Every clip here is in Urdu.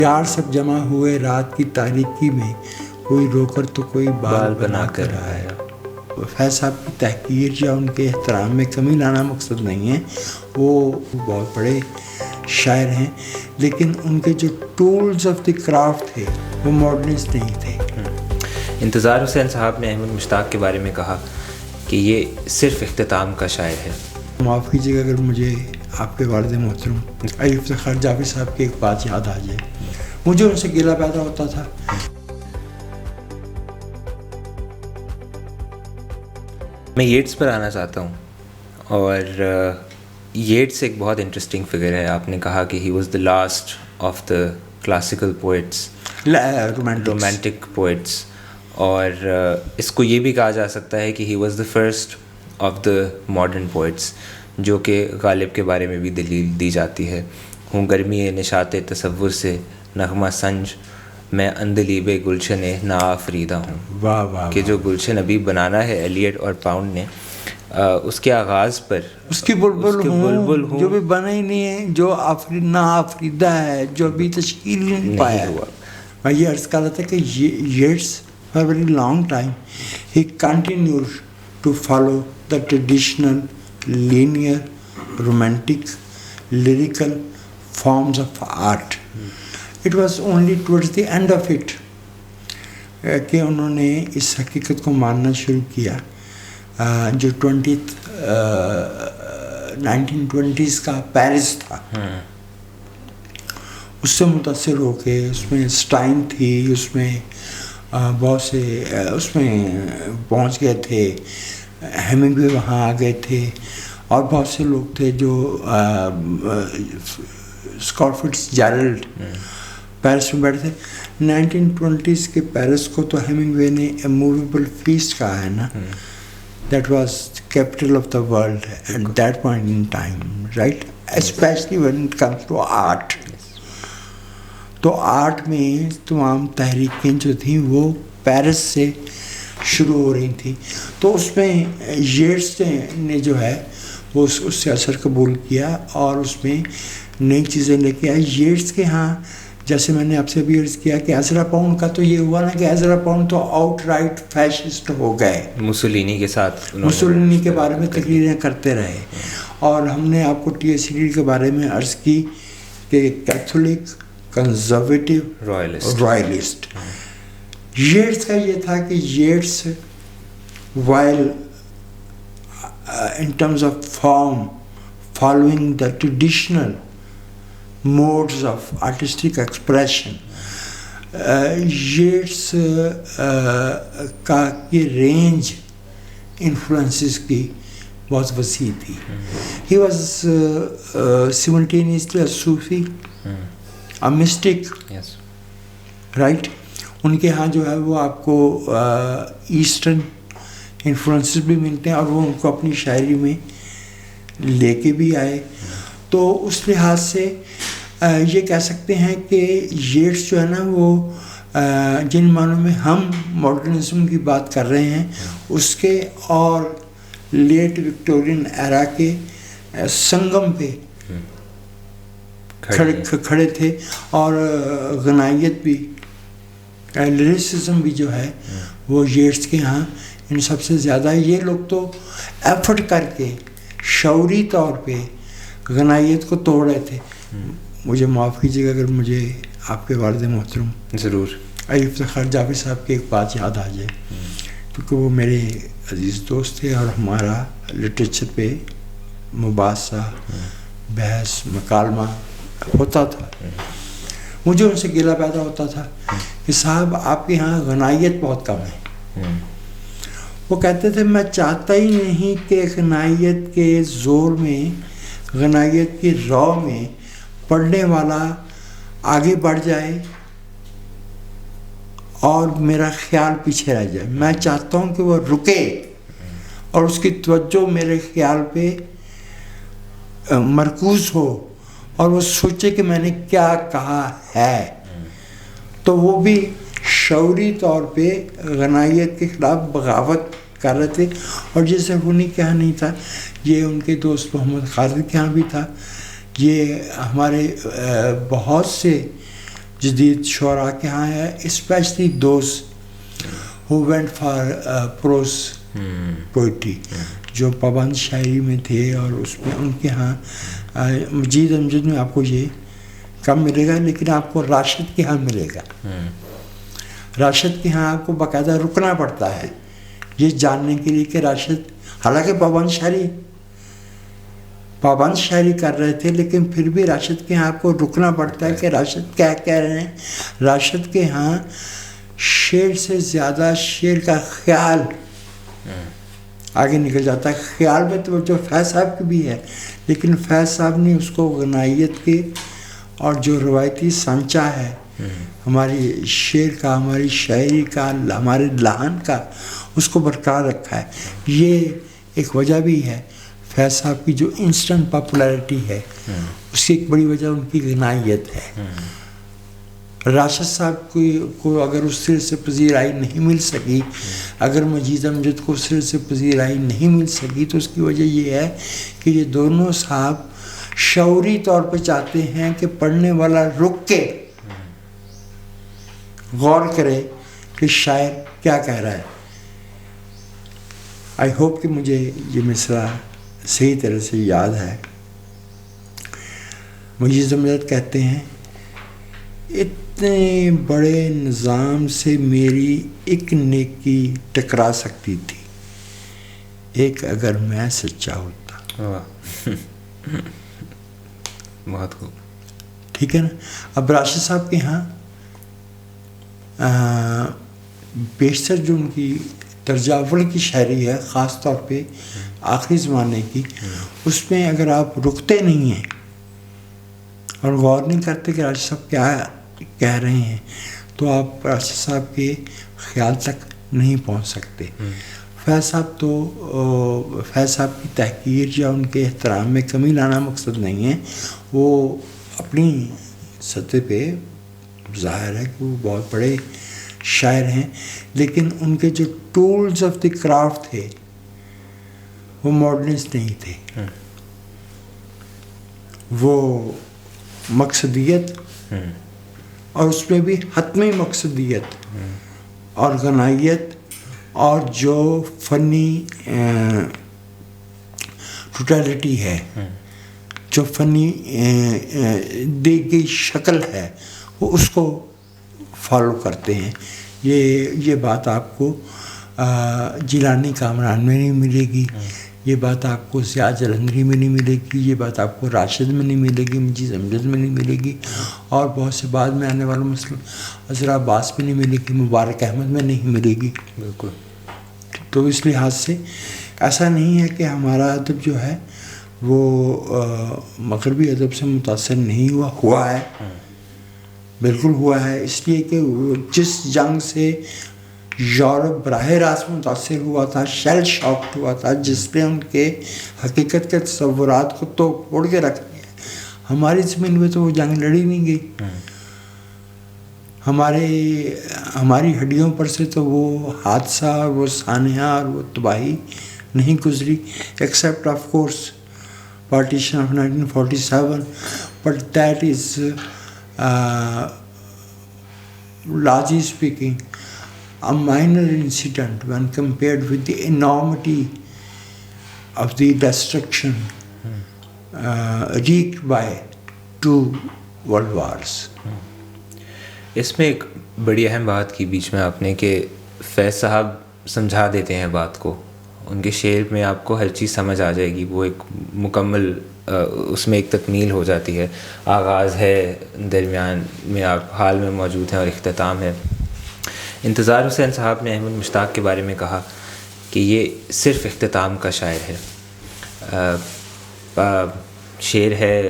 یار سب جمع ہوئے رات کی تاریکی میں، کوئی رو کر تو کوئی بال بنا کر آیا۔ فیض صاحب کی تحقیر یا ان کے احترام میں کمی لانا مقصد نہیں ہے، وہ بہت بڑے شاعر ہیں، لیکن ان کے جو ٹولز آف دی کرافٹ تھے وہ ماڈرنسٹ نہیں تھے۔ انتظار حسین صاحب نے احمد مشتاق کے بارے میں کہا کہ یہ صرف اختتام کا شاعر ہے۔ معاف کیجیے گا اگر مجھے آپ کے والد محترم علی افتخار جعفری صاحب کی ایک بات یاد آ جائے، مجھے ان سے گلہ پیدا ہوتا تھا۔ میں ییٹس پر آنا چاہتا ہوں، اور ییٹس ایک بہت انٹرسٹنگ فگر ہے۔ آپ نے کہا کہ he was the last of the classical poets, romantic poets, اور اس کو یہ بھی کہا جا سکتا ہے کہ he was the first of the modern poets, جو کہ غالب کے بارے میں بھی دلیل دی جاتی ہے۔ ہوں گرمی نشاط تصور سے نغمہ سنج، میں اندلیب گلشن نا آفریدہ ہوں۔ واہ واہ، کہ جو گلشن ابھی بنانا ہے ایلیٹ اور پاؤنڈ نے، اس کے آغاز پر اس کی بلبل ہوں جو بھی بنا ہی نہیں ہے، جو نا آفریدہ ہے، جو ابھی تشکیل نہیں پایا ہوا۔ میں یہ عرض کر رہا تھا کہ Yeats for a very long time he continued to follow the traditional linear romantic lyrical forms of art. It was only towards the end of it کہ انہوں نے اس حقیقت کو ماننا شروع کیا جو 1920s کا پیرس تھا، اس سے متاثر ہو کے اس میں اسٹائن تھی، اس میں بہت سے اس میں پہنچ گئے تھے، ہیمنگوے وہاں آ گئے تھے، اور بہت سے لوگ تھے جو اسکاٹ فٹز جیرلڈ پیرس میں بیٹھے تھے۔ 1920s کے پیرس کو تو ہیمنگوے نے اے موویبل فیسٹ کہا ہے نا، that was capital of the world at that point in time, right, especially when it comes to art. تو آرٹ میں تمام تحریکیں جو تھیں وہ پیرس سے شروع ہو رہی تھیں، تو اس میں ییٹس نے جو ہے وہ اس سے اثر قبول کیا اور اس میں نئی چیزیں لے کے آئے۔ ییٹس کے ہاں جیسے میں نے آپ سے بھی عرض کیا کہ عزرا پاؤنڈ کا تو یہ ہوا نا کہ عزرا پاؤنڈ تو آؤٹ رائٹ فیشسٹ ہو گئے، مسولینی کے ساتھ مسولینی کے بارے میں تقریریں کرتے رہے، اور ہم نے آپ کو ٹی ایس ریڈ کے بارے میں عرض کی کہ کیتھولک کنزرویٹو رائلسٹ۔ ییٹس کا یہ تھا کہ Yeats while in terms of form following the traditional modes of artistic expression، Yeats کا یہ رینج انفلوئنسز کی بہت وسیع تھی۔ He was simultaneously a Sufi, a mystic، right. ان کے ہاں جو ہے وہ آپ کو ایسٹرن انفلوئنسز بھی ملتے ہیں، اور وہ ان کو اپنی شاعری میں لے کے بھی آئے۔ تو اس لحاظ سے یہ کہہ سکتے ہیں کہ ییٹس جو ہے نا وہ جن معنوں میں ہم ماڈرنزم کی بات کر رہے ہیں اس کے اور لیٹ وکٹورین ایرا کے سنگم پہ کھڑے تھے، اور غنائیت بھی، لیریسزم بھی جو ہے وہ ییٹس کے ہاں ان سب سے زیادہ ہے۔ یہ لوگ تو ایفرٹ کر کے شعوری طور پہ غنائیت کو توڑ رہے تھے۔ مجھے معاف کیجیے گا اگر مجھے آپ کے والد محترم ضرور علی افتخار جعفری صاحب کی ایک بات یاد آ جائے، کیونکہ وہ میرے عزیز دوست تھے اور ہمارا لٹریچر پہ مباحثہ، بحث، مکالمہ ہوتا تھا۔ مجھے ان سے گلہ پیدا ہوتا تھا کہ صاحب آپ کے یہاں غنائیت بہت کم ہے۔ وہ کہتے تھے میں چاہتا ہی نہیں کہ غنائیت کے زور میں، غنائیت کی رو میں پڑھنے والا آگے بڑھ جائے اور میرا خیال پیچھے رہ جائے۔ میں چاہتا ہوں کہ وہ رکے اور اس کی توجہ میرے خیال پہ مرکوز ہو، اور وہ سوچے کہ میں نے کیا کہا ہے۔ تو وہ بھی شعوری طور پہ غنائیت کے خلاف بغاوت کر رہے تھے، اور یہ صرف انہیں کے یہاں نہیں تھا، یہ ان کے دوست محمد خالد کے یہاں بھی تھا، یہ ہمارے بہت سے جدید شعراء کے ہاں ہے, especially those who went for prose poetry, جو پابند شاعری میں تھے, اور اس میں ان کے ہاں مجید امجد میں آپ کو یہ کم ملے گا, لیکن آپ کو راشد کے ہاں ملے گا. راشد کے ہاں آپ کو باقاعدہ رکنا پڑتا ہے یہ جاننے کے لیے کہ راشد, حالانکہ پابند شاعری کر رہے تھے, لیکن پھر بھی راشد کے ہاں آپ کو رکنا پڑتا ہے کہ راشد کیا کہہ رہے ہیں. راشد کے ہاں شعر سے زیادہ شعر کا خیال آگے نکل جاتا ہے. خیال میں تو جو فیض صاحب کی بھی ہے, لیکن فیض صاحب نے اس کو غنائیت کے اور جو روایتی سانچہ ہے ہماری شعر کا, ہماری شاعری کا, ہمارے لحن کا, اس کو برقرار رکھا ہے. یہ ایک وجہ بھی ہے فیض صاحب کی جو انسٹنٹ پاپولیرٹی ہے, اس کی ایک بڑی وجہ ان کی غنائیت ہے. راشد صاحب کو اگر اس سر سے پذیرائی نہیں مل سکی, اگر مجید امجد کو سر سے پذیرائی نہیں مل سکی, تو اس کی وجہ یہ ہے کہ یہ دونوں صاحب شعوری طور پہ چاہتے ہیں کہ پڑھنے والا رک کے غور کرے کہ شاعر کیا کہہ رہا ہے. آئی ہوپ کہ مجھے یہ مصرع صحیح طرح سے یاد ہے. مجید امجد کہتے ہیں, اتنے بڑے نظام سے میری ایک نیکی ٹکرا سکتی تھی, ایک اگر میں سچا ہوتا. بہت خوب. ٹھیک ہے نا. اب راشد صاحب کے ہاں بیشتر جو ان کی طرز اول کی شاعری ہے, خاص طور پہ آخری زمانے کی, اس میں اگر آپ رکتے نہیں ہیں اور غور نہیں کرتے کہ راشد صاحب کیا کہہ رہے ہیں, تو آپ راشد صاحب کے خیال تک نہیں پہنچ سکتے. فیض صاحب کی تحقیر یا ان کے احترام میں کمی لانا مقصد نہیں ہے. وہ اپنی سطح پہ ظاہر ہے کہ وہ بہت بڑے شاعر ہیں, لیکن ان کے جو ٹولز آف دی کرافٹ تھے وہ ماڈرنسٹ نہیں تھے. وہ مقصدیت, اور اس میں بھی حتمی مقصدیت اور غنائیت, اور جو فنی ٹوٹیلٹی ہے, جو فنی دی گئی شکل ہے, وہ اس کو فالو کرتے ہیں. یہ بات آپ کو جیلانی کامران میں نہیں ملے گی, یہ بات آپ کو ضیاء جلندری میں نہیں ملے گی, یہ بات آپ کو راشد میں نہیں ملے گی, مجید امجد میں نہیں ملے گی, اور بہت سے بعد میں آنے والوں مثلا عذرا عباس میں نہیں ملے گی, مبارک احمد میں نہیں ملے گی. بالکل. تو اس لحاظ سے ایسا نہیں ہے کہ ہمارا ادب جو ہے وہ مغربی ادب سے متاثر نہیں ہوا ہے. بالکل ہوا ہے, اس لیے کہ جس جنگ سے یورپ براہ راست متاثر ہوا تھا, شیل شاکڈ ہوا تھا, جس نے ان کے حقیقت کے تصورات کو تو پھوڑ کے رکھ دیا. ہماری زمین میں تو وہ جنگ لڑی نہیں گئی, ہماری ہڈیوں پر سے تو وہ حادثہ اور وہ سانحہ اور وہ تباہی نہیں گزری, accept of course partition of 1947, but that is largely speaking a minor incident when compared with the enormity of the destruction wreaked by 2 world wars. اس میں ایک بڑی اہم بات کی بیچ میں آپ نے کہ فیض صاحب سمجھا دیتے ہیں بات کو, ان کے شعر میں آپ کو ہر چیز سمجھ آ جائے گی, وہ ایک مکمل اس میں ایک تکمیل ہو جاتی ہے, آغاز ہے, درمیان میں آپ حال میں موجود ہیں اور اختتام ہے. انتظار حسین صاحب نے احمد مشتاق کے بارے میں کہا کہ یہ صرف اختتام کا شاعر ہے. شعر ہے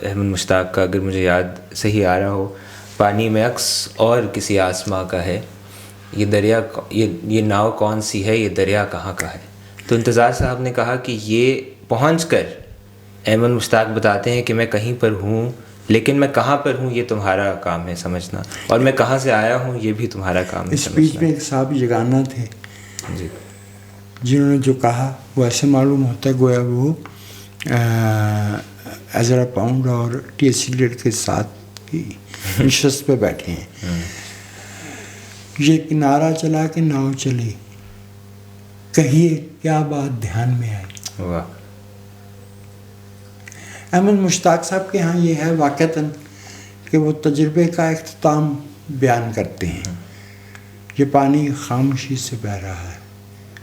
احمد مشتاق کا, اگر مجھے یاد صحیح آ رہا ہو, پانی میں عکس اور کسی آسماں کا ہے, یہ دریا یہ ناؤ کون سی ہے, یہ دریا کہاں کا ہے. تو انتظار صاحب نے کہا کہ یہ پہنچ کر احمد مشتاق بتاتے ہیں کہ میں کہیں پر ہوں, لیکن میں کہاں پر ہوں یہ تمہارا کام ہے سمجھنا, اور میں کہاں سے آیا ہوں یہ بھی تمہارا کام ہے. اس بیچ میں ایک صاحب یگانہ تھے جی, جنہوں نے جو کہا وہ ایسے معلوم ہوتا ہے گویا وہ عذرا پاؤنڈ اور ٹی ایس ایلیٹ کے ساتھ کی نشست پہ بیٹھے ہیں. یہ کنارہ چلا کہ ناؤ چلی, کہیے کیا بات دھیان میں آئی. واہ. احمد مشتاق صاحب کے ہاں یہ ہے واقعتاً کہ وہ تجربے کا اختتام بیان کرتے ہیں. یہ پانی خاموشی سے بہہ رہا ہے,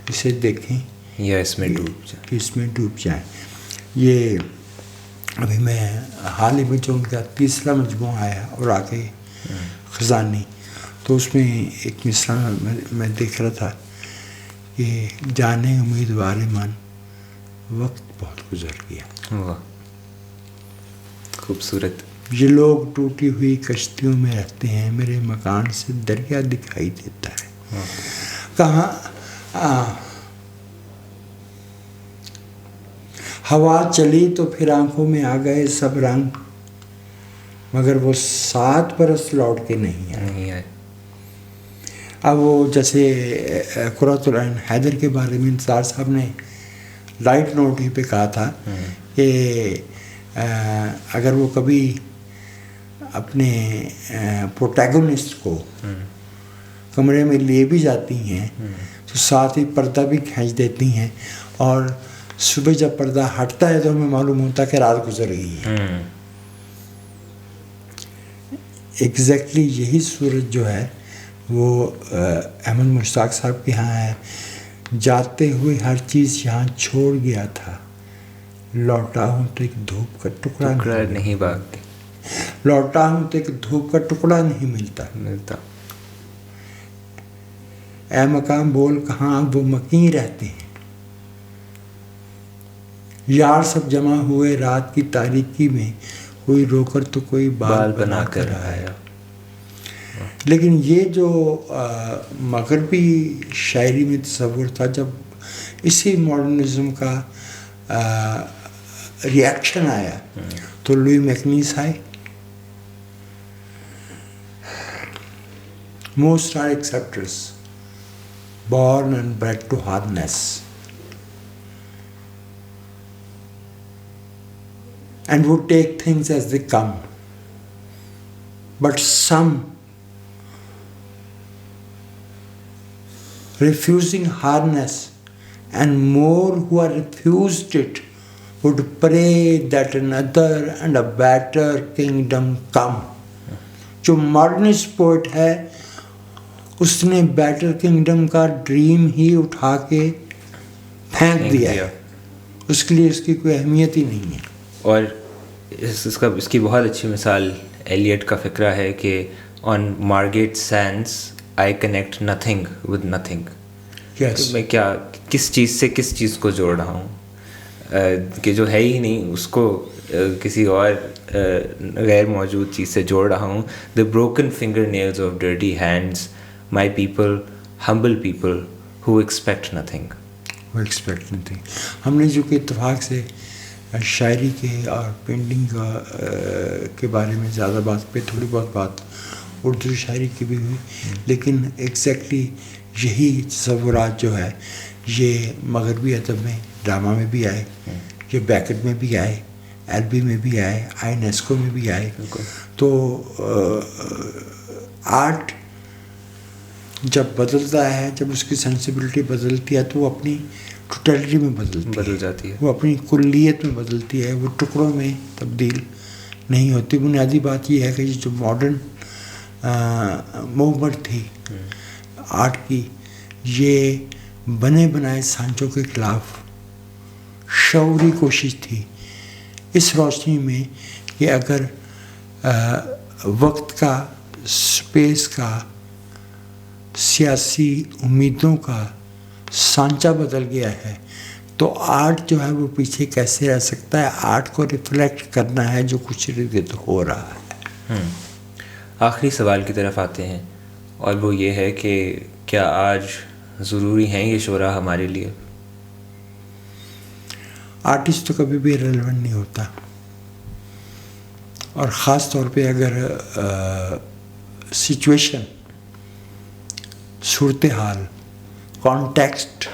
اسے دیکھیں یا اس میں ڈوب جائیں. اس میں ڈوب جائیں. یہ ابھی میں حال ہی میں جو ان کا تیسرا مجموعہ آیا اور آگے خزانی, تو اس میں ایک مصرع میں دیکھ رہا تھا کہ جانے امیدوار من وقت بہت گزر گیا. واہ, خوبصورت. یہ لوگ ٹوٹی ہوئی کشتیوں میں رہتے ہیں, میرے مکان سے دریا دکھائی دیتا ہے. کہاں ہوا چلی تو پھر آنکھوں میں آ گئے سب رنگ, مگر وہ 7 برس لوٹ کے نہیں آئے. اب وہ جیسے قرۃ العین حیدر کے بارے میں انتظار صاحب نے لائٹ نوٹ ہی پہ کہا تھا کہ اگر وہ کبھی اپنے پروٹیگونسٹ کو کمرے میں لیے بھی جاتی ہیں تو ساتھ ہی پردہ بھی کھینچ دیتی ہیں, اور صبح جب پردہ ہٹتا ہے تو ہمیں معلوم ہوتا ہے کہ رات گزر گئی ہے. ایگزیکٹلی یہی صورت جو ہے وہ احمد مشتاق صاحب کے ہاں ہے. جاتے ہوئے ہر چیز یہاں چھوڑ گیا تھا, لوٹا ہوں تو ایک دھوپ کا ٹکڑا نہیں بھاگتی. لوٹا ہوں تو ایک دھوپ کا ٹکڑا نہیں ملتا. اے مقام بول کہاں وہ مکیں رہتے ہیں, یار سب جمع ہوئے رات کی تاریکی میں, کوئی رو کر تو کوئی بال بنا کر آیا. لیکن یہ جو مغربی شاعری میں تصور تھا, جب اسی ماڈرنزم کا ریئیکشن آیا تو لوئی میکنیس آئے. Most are acceptors, born and bred to hardness, and would take things as they come. But some, refusing hardness, and more who are refused it, would pray that another and a better kingdom come. جو ماڈرنسٹ پوئٹ ہے اس نے بیٹر کنگڈم کا ڈریم ہی اٹھا کے پھینک دیا ہے, اس کے لیے اس کی کوئی اہمیت ہی نہیں ہے. اور اس کی بہت اچھی مثال ایلیٹ کا فقرہ ہے کہ on Margate sands I connect nothing with nothing. میں کیا کس چیز سے کس چیز کو جوڑ رہا ہوں کہ جو ہے ہی نہیں اس کو کسی اور غیر موجود چیز سے جوڑ رہا ہوں. The broken finger nails of dirty hands, my people humble people who expect nothing. ہم نے جو کہ اتفاق سے شاعری کے اور پینٹنگ کے بارے میں زیادہ بات پہ تھوڑی بہت بات اردو شاعری کی بھی ہوئی, لیکن ایگزیکٹلی یہی تصورات جو ہے یہ مغربی ادب میں ڈرامہ میں بھی آئے, یہ بیکٹ میں بھی آئے, عربی میں بھی آئے, آئینیسکو میں بھی آئے. تو آرٹ جب بدلتا ہے, جب اس کی سینسیبلٹی بدلتی ہے تو وہ اپنی ٹوٹیلٹی میں بدل جاتی ہے, وہ اپنی کلیت میں بدلتی ہے, وہ ٹکڑوں میں تبدیل نہیں ہوتی. بنیادی بات یہ ہے کہ جو ماڈرن موومنٹ تھی آرٹ کی, یہ بنے بنائے سانچوں کے خلاف شعوری کوشش تھی, اس روشنی میں کہ اگر وقت کا, اسپیس کا, سیاسی امیدوں کا سانچہ بدل گیا ہے تو آرٹ جو ہے وہ پیچھے کیسے رہ سکتا ہے. آرٹ کو ریفلیکٹ کرنا ہے جو کچھ ارد ہو رہا ہے. آخری سوال کی طرف آتے ہیں, اور وہ یہ ہے کہ کیا آج ضروری ہیں یہ شعراء ہمارے لیے؟ آرٹسٹ تو کبھی بھی ریلیونٹ نہیں ہوتا, اور خاص طور پہ اگر سچویشن, صورتحال, کانٹیکسٹ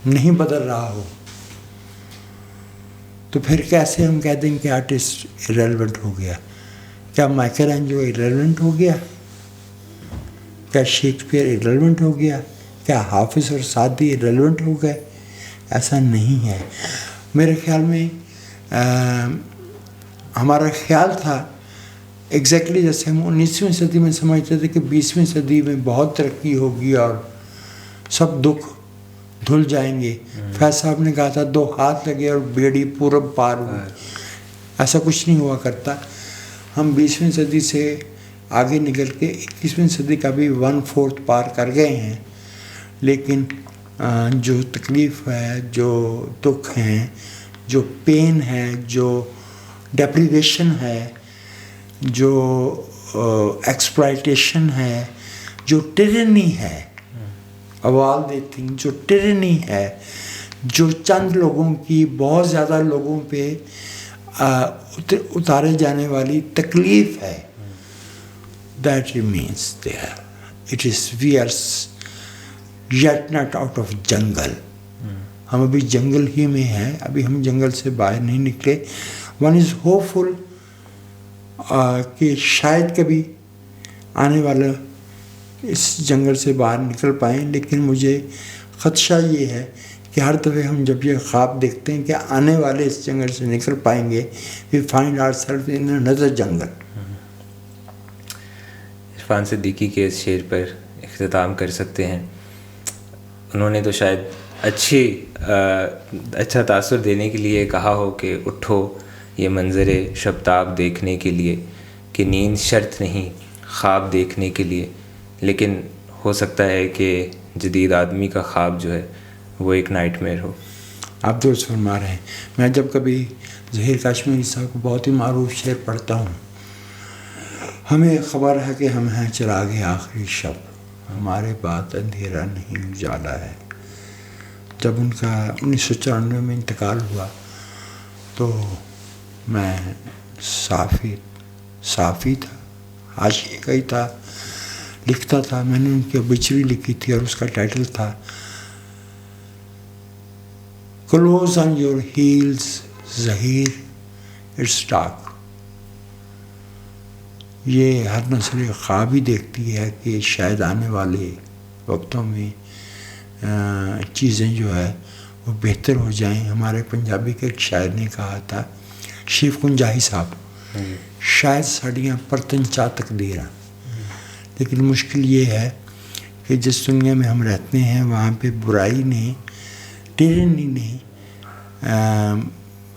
نہیں بدل رہا ہو تو پھر کیسے ہم کہہ دیں کہ آرٹسٹ ریلیونٹ ہو گیا. کیا مائیکل اینجلو ایرریلیونٹ ہو گیا؟ کیا شیکسپیئر ایرریلیونٹ ہو گیا؟ کیا حافظ اور سعدی ایرریلیونٹ ہو گئے؟ ایسا نہیں ہے میرے خیال میں. ہمارا خیال تھا ایگزیکٹلی جیسے ہم 19ویں صدی میں سمجھتے تھے کہ 20ویں صدی میں بہت ترقی ہوگی اور سب دکھ دھل جائیں گے. فیض صاحب نے کہا تھا 2 ہاتھ لگے اور بیڑی پورب پار ہوئی. ایسا کچھ نہیں ہوا کرتا. ہم 20ویں صدی سے آگے نکل کے 21ویں صدی کا بھی 1/4 پار کر گئے ہیں. لیکن جو تکلیف ہے، جو دکھ ہیں، جو پین ہے، جو ڈیپریویشن ہے، جو ایکسپلائٹیشن ہے، جو ٹرنی ہے، آواز دیتی جو ٹرنی ہے، جو چند لوگوں کی بہت زیادہ لوگوں پہ اتارے جانے والی تکلیف ہے. That remains there. It is we are yet not out of jungle. ہم ابھی جنگل ہی میں ہیں، ابھی ہم جنگل سے باہر نہیں نکلے. One is hopeful کہ شاید کبھی آنے والا اس جنگل سے باہر نکل پائیں. لیکن مجھے خدشہ یہ ہے کہ ہر دفعہ ہم جب یہ خواب دیکھتے ہیں کہ آنے والے اس جنگل سے نکل پائیں گے، we find ourselves in another jungle. Irfan Siddiqui کے اس شعر پر اختتام کر سکتے ہیں. انہوں نے تو شاید اچھا تاثر دینے کے لیے کہا ہو کہ اٹھو یہ منظر شبتاب دیکھنے کے لیے، کہ نیند شرط نہیں خواب دیکھنے کے لیے. لیکن ہو سکتا ہے کہ جدید آدمی کا خواب جو ہے وہ ایک نائٹ میئر ہو. آپ درست فرما رہے ہیں. میں جب کبھی ظہیر کاشمیری صاحب کو بہت ہی معروف شعر پڑھتا ہوں، ہمیں خبر ہے کہ ہم ہیں چراغ آخری شب، ہمارے بعد اندھیرا نہیں اجالا ہے. جب ان کا 1994 میں انتقال ہوا تو میں صحافی تھا، حاشیے کا ہی تھا، لکھتا تھا. میں نے ان کی obituary لکھی تھی اور اس کا ٹائٹل تھا Close on your heels Zaheer it's dark. یہ ہر نسل خواب ہی دیکھتی ہے کہ شاید آنے والے وقتوں میں چیزیں جو ہے وہ بہتر ہو جائیں. ہمارے پنجابی کے ایک شاعر نے کہا تھا، شیف کنجاہی صاحب، شاید ساڑیاں پرتن چا تقدیراں. لیکن مشکل یہ ہے کہ جس دنیا میں ہم رہتے ہیں وہاں پہ برائی نے، ٹرنی نے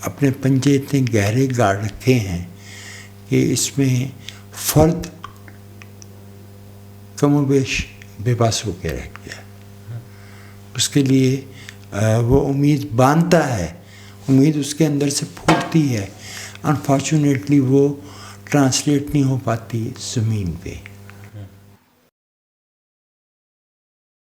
اپنے پنجے اتنے گہرے گاڑ رکھے ہیں کہ اس میں فرد کم و بیش بے بس ہو کے رہ گیا. اس کے لیے وہ امید باندھتا ہے، امید اس کے اندر سے پھوٹتی ہے. انفارچونیٹلی وہ ٹرانسلیٹ نہیں ہو پاتی زمین پہ.